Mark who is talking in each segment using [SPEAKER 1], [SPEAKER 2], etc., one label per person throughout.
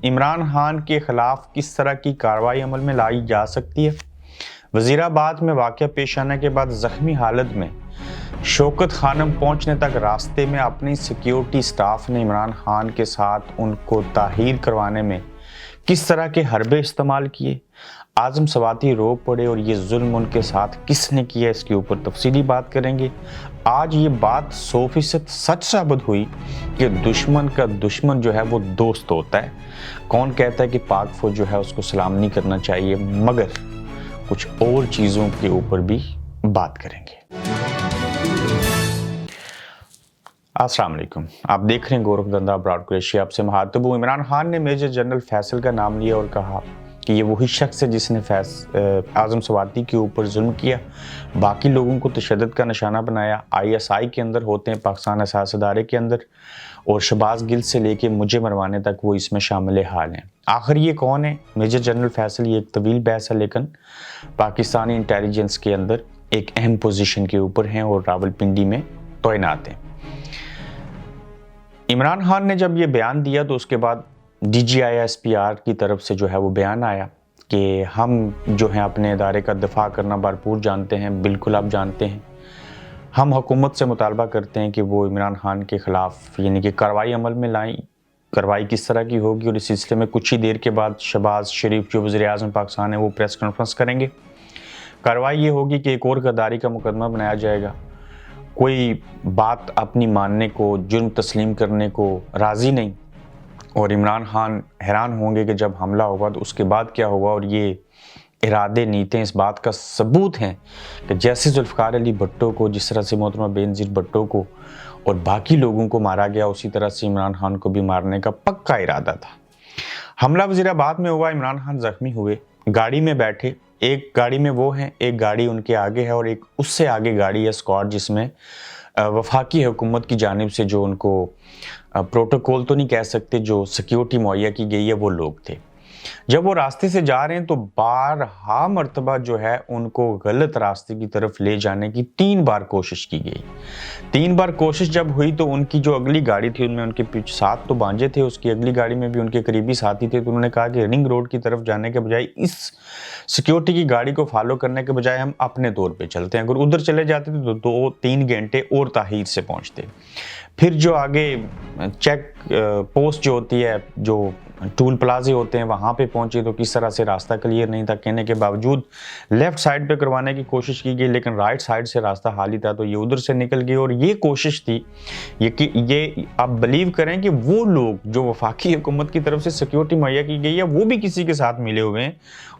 [SPEAKER 1] عمران خان کے خلاف کس طرح کی کارروائی عمل میں لائی جا سکتی ہے؟ وزیر آباد میں واقعہ پیش آنے کے بعد زخمی حالت میں شوکت خانم پہنچنے تک راستے میں اپنی سیکیورٹی سٹاف نے عمران خان کے ساتھ ان کو تاہیر کروانے میں کس طرح کے حربے استعمال کیے؟ اعظم سواتی رو پڑے اور یہ ظلم ان کے ساتھ کس نے کیا، اس کے اوپر تفصیلی بات کریں گے۔ آج یہ بات 100% سچ ثابت ہوئی کہ دشمن کا دشمن جو ہے وہ دوست ہوتا ہے۔ کون کہتا ہے کہ پاک فوج جو ہے اس کو سلام نہیں کرنا چاہیے، مگر کچھ اور چیزوں کے اوپر بھی بات کریں گے۔ السلام علیکم، آپ دیکھ رہے ہیں گورکھ دھندا براڈ کاسٹ۔ آپ سے مخاطب ہوں۔ عمران خان نے میجر جنرل فیصل کا نام لیا اور کہا کہ یہ وہی شخص ہے جس نے اعظم سواتی کے اوپر ظلم کیا، باقی لوگوں کو تشدد کا نشانہ بنایا، ISI کے اندر ہوتے ہیں، پاکستان اساس ادارے کے اندر، اور شہباز گل سے لے کے مجھے مروانے تک وہ اس میں شامل حال ہیں۔ آخر یہ کون ہے میجر جنرل فیصل؟ یہ ایک طویل بحث ہے، لیکن پاکستانی انٹیلیجنس کے اندر ایک اہم پوزیشن کے اوپر ہیں اور راولپنڈی میں تعینات ہیں۔ عمران خان نے جب یہ بیان دیا تو اس کے بعد DGI/SPR کی طرف سے جو ہے وہ بیان آیا کہ ہم جو ہیں اپنے ادارے کا دفاع کرنا بھرپور جانتے ہیں، بالکل آپ جانتے ہیں۔ ہم حکومت سے مطالبہ کرتے ہیں کہ وہ عمران خان کے خلاف یعنی کہ کارروائی عمل میں لائیں۔ کارروائی کس طرح کی ہوگی، اور اس سلسلے میں کچھ ہی دیر کے بعد شہباز شریف جو وزیر اعظم پاکستان ہے وہ پریس کانفرنس کریں گے۔ کارروائی یہ ہوگی کہ ایک اور غداری کا مقدمہ بنایا جائے گا۔ کوئی بات اپنی ماننے کو، جرم تسلیم کرنے کو راضی نہیں، اور عمران خان حیران ہوں گے کہ جب حملہ ہوگا تو اس کے بعد کیا ہوگا، اور یہ ارادے نیتیں اس بات کا ثبوت ہیں کہ جیسے ذوالفقار علی بھٹو کو، جس طرح سے محترمہ بینظیر بھٹو کو اور باقی لوگوں کو مارا گیا، اسی طرح سے عمران خان کو بھی مارنے کا پکا ارادہ تھا۔ حملہ وزیر آباد میں ہوا، عمران خان زخمی ہوئے، گاڑی میں بیٹھے، ایک گاڑی میں وہ ہیں، ایک گاڑی ان کے آگے ہے، اور ایک اس سے آگے گاڑی ہے اسکواڈ، جس میں وفاقی حکومت کی جانب سے جو ان کو پروٹوکول تو نہیں کہہ سکتے، جو سیکیورٹی مہیا کی گئی ہے، وہ لوگ تھے۔ جب وہ راستے سے جا رہے ہیں تو بارہا مرتبہ جو ہے ان کو غلط راستے کی طرف لے جانے کی 3 بار کوشش کی گئی۔ 3 بار کوشش جب ہوئی تو ان کی جو اگلی گاڑی تھی، ان میں ان کے پیچھے 7 تو بانجے تھے، اس کی اگلی گاڑی میں بھی ان کے قریبی ساتھی تھے، تو انہوں نے کہا کہ رنگ روڈ کی طرف جانے کے بجائے اس سیکیورٹی کی گاڑی کو فالو کرنے کے بجائے ہم اپنے طور پہ چلتے ہیں۔ اگر ادھر چلے جاتے تھے تو 2-3 گھنٹے اور تاخیر سے پہنچتے۔ پھر جو آگے چیک پوسٹ جو ہوتی ہے، جو ٹول پلازے ہوتے ہیں، وہاں پہ پہنچے تو کس طرح سے راستہ کلیئر نہیں تھا، کہنے کے باوجود لیفٹ سائڈ پہ کروانے کی کوشش کی گئی، لیکن رائٹ سائڈ سے راستہ خالی تھا تو یہ ادھر سے نکل گئی۔ اور یہ کوشش تھی یہ آپ بلیو کریں کہ وہ لوگ جو وفاقی حکومت کی طرف سے سیکیورٹی مہیا کی گئی ہے وہ بھی کسی کے ساتھ ملے ہوئے ہیں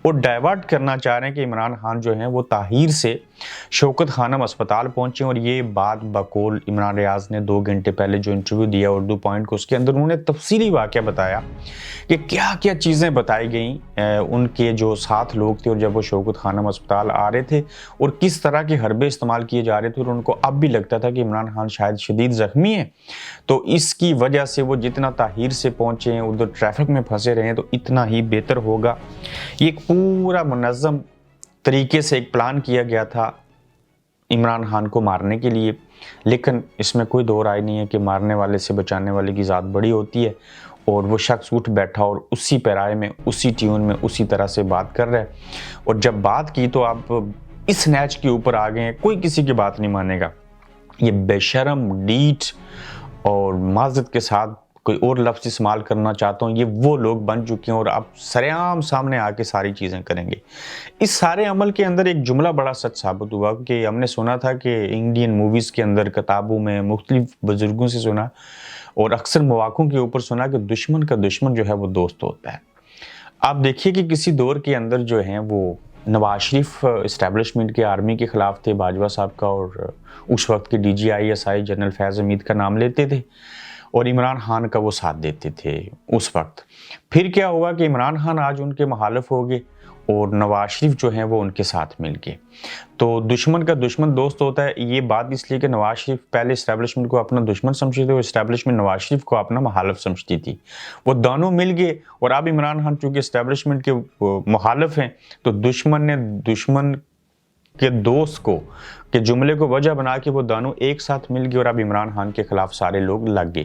[SPEAKER 1] اور ڈائیورٹ کرنا چاہ رہے ہیں کہ عمران خان جو ہیں وہ طاہیر سے شوکت خانم اسپتال پہنچے۔ اور یہ بات بقول عمران ریاض نے 2 گھنٹے پہلے جو انٹرویو دیا اردو پوائنٹ کو، اس کے اندر انہوں نے تفصیلی واقعہ بتایا کہ کیا کیا چیزیں بتائی گئیں ان کے جو ساتھ لوگ تھے، اور جب وہ شوکت خانم اسپتال آ رہے تھے، اور کس طرح کے حربے استعمال کیے جا رہے تھے، اور ان کو اب بھی لگتا تھا کہ عمران خان شاید شدید زخمی ہیں، تو اس کی وجہ سے وہ جتنا طاہیر سے پہنچے ہیں، ادھر ٹریفک میں پھنسے رہے ہیں، تو اتنا ہی بہتر ہوگا۔ یہ ایک پورا منظم طریقے سے ایک پلان کیا گیا تھا عمران خان کو مارنے کے لیے، لیکن اس میں کوئی دو رائے نہیں ہے کہ مارنے والے سے بچانے والے کی ذات بڑی ہوتی ہے، اور وہ شخص اٹھ بیٹھا اور اسی پیرائے میں، اسی ٹیون میں، اسی طرح سے بات کر رہا ہے، اور جب بات کی تو آپ اس نیچ کے اوپر آ گئے ہیں، کوئی کسی کی بات نہیں مانے گا۔ یہ بے شرم، ڈیٹ اور معذرت کے ساتھ کوئی اور لفظ استعمال کرنا چاہتا ہوں، یہ وہ لوگ بن چکے ہیں اور اب سرعام سامنے آ کے ساری چیزیں کریں گے۔ اس سارے عمل کے اندر ایک جملہ بڑا سچ ثابت ہوا کہ ہم نے سنا تھا کہ انڈین موویز کے اندر، کتابوں میں، مختلف بزرگوں سے سنا اور اکثر مواقعوں کے اوپر سنا کہ دشمن کا دشمن جو ہے وہ دوست ہوتا ہے۔ آپ دیکھیے کہ کسی دور کے اندر جو ہیں وہ نواز شریف اسٹیبلشمنٹ کے آرمی کے خلاف تھے، باجوہ صاحب کا، اور اس وقت کے DGI/SI جنرل فیض حمید کا نام لیتے تھے، اور عمران خان کا وہ ساتھ دیتے تھے اس وقت۔ پھر کیا ہوا کہ عمران خان آج ان کے مخالف ہو گئے اور نواز شریف جو ہیں وہ ان کے ساتھ مل گئے۔ تو دشمن کا دشمن دوست ہوتا ہے، یہ بات اس لیے کہ نواز شریف پہلے اسٹیبلشمنٹ کو اپنا دشمن سمجھتے تھے، اور اسٹیبلشمنٹ نواز شریف کو اپنا مخالف سمجھتی تھی، وہ دونوں مل گئے، اور اب عمران خان چونکہ اسٹیبلشمنٹ کے مخالف ہیں تو دشمن نے دشمن کے دوست کو کہ جملے کو وجہ بنا کے وہ دونوں ایک ساتھ مل گئے، اور اب عمران خان کے خلاف سارے لوگ لگ گئے۔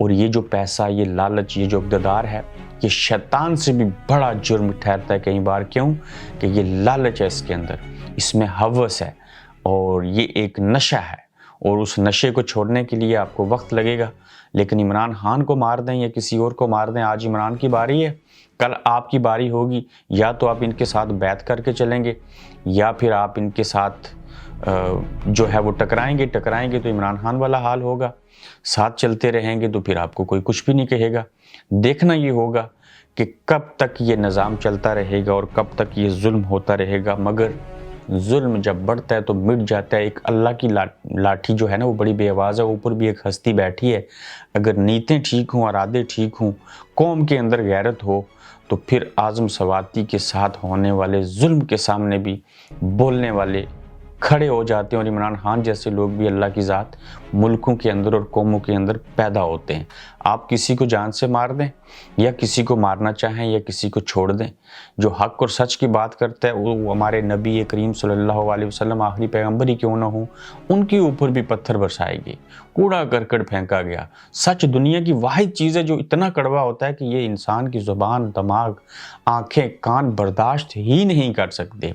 [SPEAKER 1] اور یہ جو پیسہ، یہ لالچ، یہ جو اقتدار ہے، یہ شیطان سے بھی بڑا جرم ٹھہرتا ہے کئی بار۔ کیوں؟ کہ یہ لالچ ہے اس کے اندر، اس میں ہوس ہے، اور یہ ایک نشہ ہے، اور اس نشے کو چھوڑنے کے لیے آپ کو وقت لگے گا۔ لیکن عمران خان کو مار دیں یا کسی اور کو مار دیں، آج عمران کی باری ہے، کل آپ کی باری ہوگی، یا تو آپ ان کے ساتھ بیعت کر کے چلیں گے، یا پھر آپ ان کے ساتھ جو ہے وہ ٹکرائیں گے تو عمران خان والا حال ہوگا۔ ساتھ چلتے رہیں گے تو پھر آپ کو کوئی کچھ بھی نہیں کہے گا۔ دیکھنا یہ ہوگا کہ کب تک یہ نظام چلتا رہے گا اور کب تک یہ ظلم ہوتا رہے گا، مگر ظلم جب بڑھتا ہے تو مٹ جاتا ہے۔ ایک اللہ کی لاٹھی جو ہے نا وہ بڑی بے آواز ہے، اوپر بھی ایک ہستی بیٹھی ہے۔ اگر نیتیں ٹھیک ہوں، ارادے ٹھیک ہوں، قوم کے اندر غیرت ہو، تو پھر اعظم سواتی کے ساتھ ہونے والے ظلم کے سامنے بھی بولنے والے کھڑے ہو جاتے ہیں، اور عمران خان جیسے لوگ بھی اللہ کی ذات ملکوں کے اندر اور قوموں کے اندر پیدا ہوتے ہیں۔ آپ کسی کو جان سے مار دیں، یا کسی کو مارنا چاہیں، یا کسی کو چھوڑ دیں، جو حق اور سچ کی بات کرتا ہے وہ ہمارے نبی کریم صلی اللہ علیہ وسلم آخری پیغمبر ہی کیوں نہ ہوں، ان کے اوپر بھی پتھر برسائے گی، کوڑا کرکٹ پھینکا گیا۔ سچ دنیا کی واحد چیز ہے جو اتنا کڑوا ہوتا ہے کہ یہ انسان کی زبان، دماغ، آنکھیں، کان برداشت ہی نہیں کر سکتے۔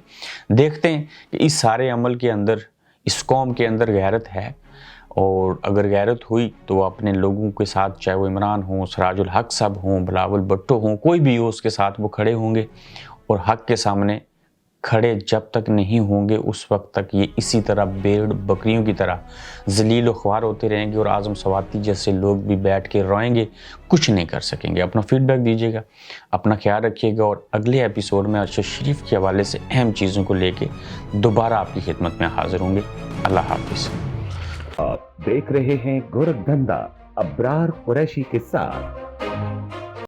[SPEAKER 1] دیکھتے ہیں کہ اس سارے عمل کے اندر، اس قوم کے اندر غیرت ہے، اور اگر غیرت ہوئی تو وہ اپنے لوگوں کے ساتھ، چاہے وہ عمران ہوں، سراج الحق صاحب ہوں، بلاول بھٹو ہوں، کوئی بھی ہو، اس کے ساتھ وہ کھڑے ہوں گے، اور حق کے سامنے کھڑے جب تک نہیں ہوں گے اس وقت تک یہ اسی طرح بھیڑ بکریوں کی طرح ذلیل و خوار ہوتے رہیں گے، اور اعظم سواتی جیسے لوگ بھی بیٹھ کے روئیں گے، کچھ نہیں کر سکیں گے۔ اپنا فیڈ بیک دیجیے گا، اپنا خیال رکھیے گا، اور اگلے ایپیسوڈ میں ارشد شریف کے حوالے سے اہم چیزوں کو لے کے دوبارہ آپ کی خدمت میں حاضر ہوں گے۔ اللہ حافظ۔
[SPEAKER 2] آپ دیکھ رہے ہیں گورکھ دھندا ابرار قریشی کے ساتھ۔